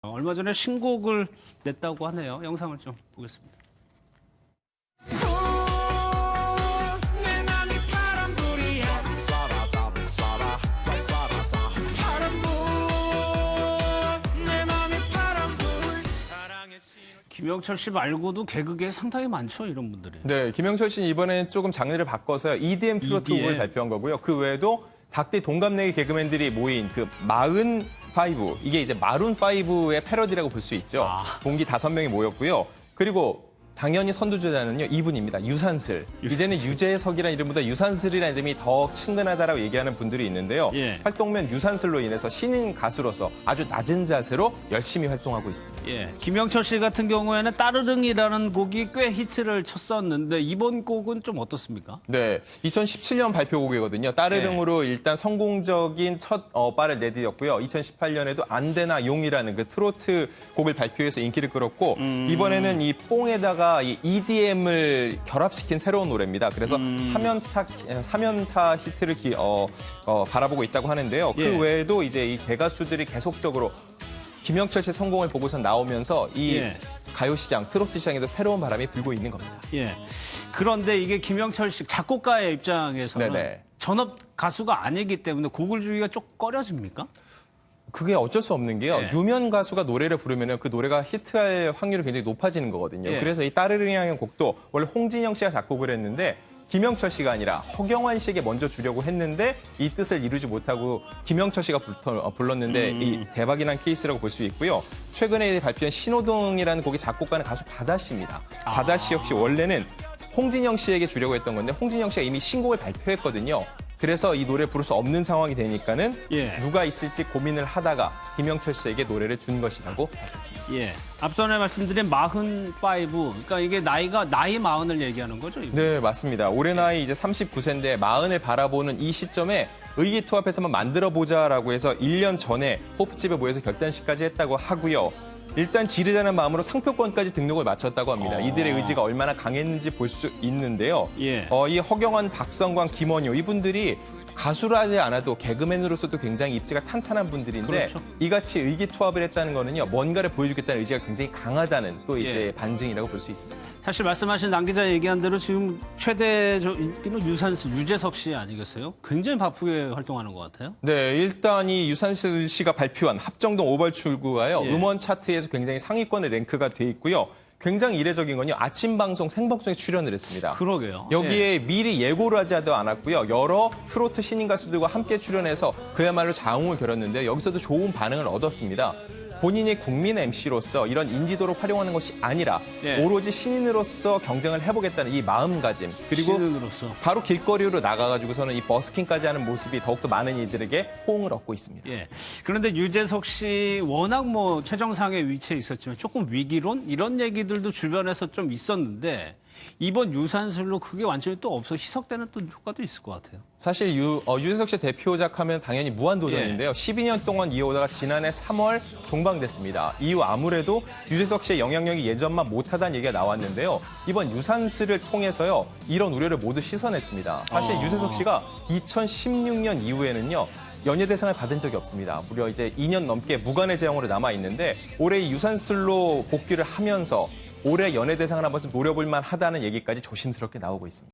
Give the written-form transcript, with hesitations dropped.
얼마 전에 신곡을 냈다고 하네요. 영상을 좀 보겠습니다. 김영철 씨 말고도 개그계에 상당히 많죠, 이런 분들이. 네, 김영철 씨는 이번에는 조금 장르를 바꿔서 EDM 트로트 곡을 발표한 거고요. 그 외에도 각대 동갑내기 개그맨들이 모인 그 마흔 파이브, 이게 이제 마룬 파이브의 패러디라고 볼 수 있죠. 동기 5명이 모였고요. 그리고 당연히 선두주자는요, 이분입니다. 유산슬. 이제는 유재석이라는 이름보다 유산슬이라는 이름이 더 친근하다라고 얘기하는 분들이 있는데요. 예. 활동명 유산슬로 인해서 신인 가수로서 아주 낮은 자세로 열심히 활동하고 있습니다. 예, 김영철 씨 같은 경우에는 따르릉이라는 곡이 꽤 히트를 쳤었는데 이번 곡은 좀 어떻습니까? 네, 2017년 발표곡이거든요. 따르릉으로 일단 성공적인 첫 발을 내디뎠고요. 2018년에도 안되나 용이라는 그 트로트 곡을 발표해서 인기를 끌었고 이번에는 이 뽕에다가 이 EDM을 결합시킨 새로운 노래입니다. 그래서 3연타 히트를 바라보고 있다고 하는데요. 예. 그 외에도 이제 이 개가수들이 계속적으로 김영철 씨의 성공을 보고서 나오면서 이 예. 가요시장, 트로트 시장에도 새로운 바람이 불고 있는 겁니다. 예. 그런데 이게 김영철 씨 작곡가의 입장에서는 네네. 전업 가수가 아니기 때문에 곡을 주기가 좀 꺼려집니까? 그게 어쩔 수 없는 게요. 예. 유명 가수가 노래를 부르면 그 노래가 히트할 확률이 굉장히 높아지는 거거든요. 예. 그래서 이 따르릉이라는 곡도 원래 홍진영 씨가 작곡을 했는데 김영철 씨가 아니라 허경환 씨에게 먼저 주려고 했는데 이 뜻을 이루지 못하고 김영철 씨가 불렀는데 이 대박이란 케이스라고 볼 수 있고요. 최근에 발표한 신호등이라는 곡의 작곡가는 가수 바다 씨입니다. 바다 씨 역시 원래는 홍진영 씨에게 주려고 했던 건데 홍진영 씨가 이미 신곡을 발표했거든요. 그래서 이 노래 부를 수 없는 상황이 되니까는 예. 누가 있을지 고민을 하다가 김영철 씨에게 노래를 준 것이라고 밝혔습니다. 예. 앞전에 말씀드린 45, 그러니까 이게 나이 40을 얘기하는 거죠? 이거? 네, 맞습니다. 올해 나이 이제 39세인데 40을 바라보는 이 시점에 의기투합해서 한번 만들어보자라고 해서 1년 전에 호프집에 모여서 결단식까지 했다고 하고요. 일단 지르자는 마음으로 상표권까지 등록을 마쳤다고 합니다. 이들의 의지가 얼마나 강했는지 볼 수 있는데요. 예. 이 허경환, 박성광, 김원효 이분들이 가수를 하지 않아도 개그맨으로서도 굉장히 입지가 탄탄한 분들인데 그렇죠. 이같이 의기투합을 했다는 거는요. 뭔가를 보여주겠다는 의지가 굉장히 강하다는 또 이제 예. 반증이라고 볼 수 있습니다. 사실 말씀하신 남 기자 얘기한 대로 지금 최대 인기는 유산슬, 유재석 씨 아니겠어요? 굉장히 바쁘게 활동하는 것 같아요. 네, 일단 이 유산슬 씨가 발표한 합정동 오벌출구가요. 예. 음원 차트에서 굉장히 상위권에 랭크가 돼 있고요. 굉장히 이례적인 건요. 아침 방송 생방송에 출연을 했습니다. 그러게요. 여기에 예. 미리 예고를 하지도 않았고요. 여러 트로트 신인 가수들과 함께 출연해서 그야말로 자웅을 겨뤘는데 여기서도 좋은 반응을 얻었습니다. 본인이 국민 MC로서 이런 인지도를 활용하는 것이 아니라 예. 오로지 신인으로서 경쟁을 해보겠다는 이 마음가짐 그리고 신인으로서. 바로 길거리로 나가가지고서는 이 버스킹까지 하는 모습이 더욱더 많은 이들에게 호응을 얻고 있습니다. 예. 그런데 유재석 씨 워낙 뭐 최정상의 위치에 있었지만 조금 위기론 이런 얘기들도 주변에서 좀 있었는데 이번 유산슬로 그게 완전히 또 없어 희석되는 또 효과도 있을 것 같아요. 사실 유재석 씨의 대표작 하면 당연히 무한도전인데요. 12년 동안 이어오다가 지난해 3월 종방됐습니다. 이후 아무래도 유재석 씨의 영향력이 예전만 못하다는 얘기가 나왔는데요. 이번 유산슬을 통해서요. 이런 우려를 모두 씻어냈습니다. 사실 유재석 씨가 2016년 이후에는요. 연예대상을 받은 적이 없습니다. 무려 이제 2년 넘게 무관의 제형으로 남아있는데 올해 이 유산슬로 복귀를 하면서 올해 연예대상을 한번 좀 노려볼 만하다는 얘기까지 조심스럽게 나오고 있습니다.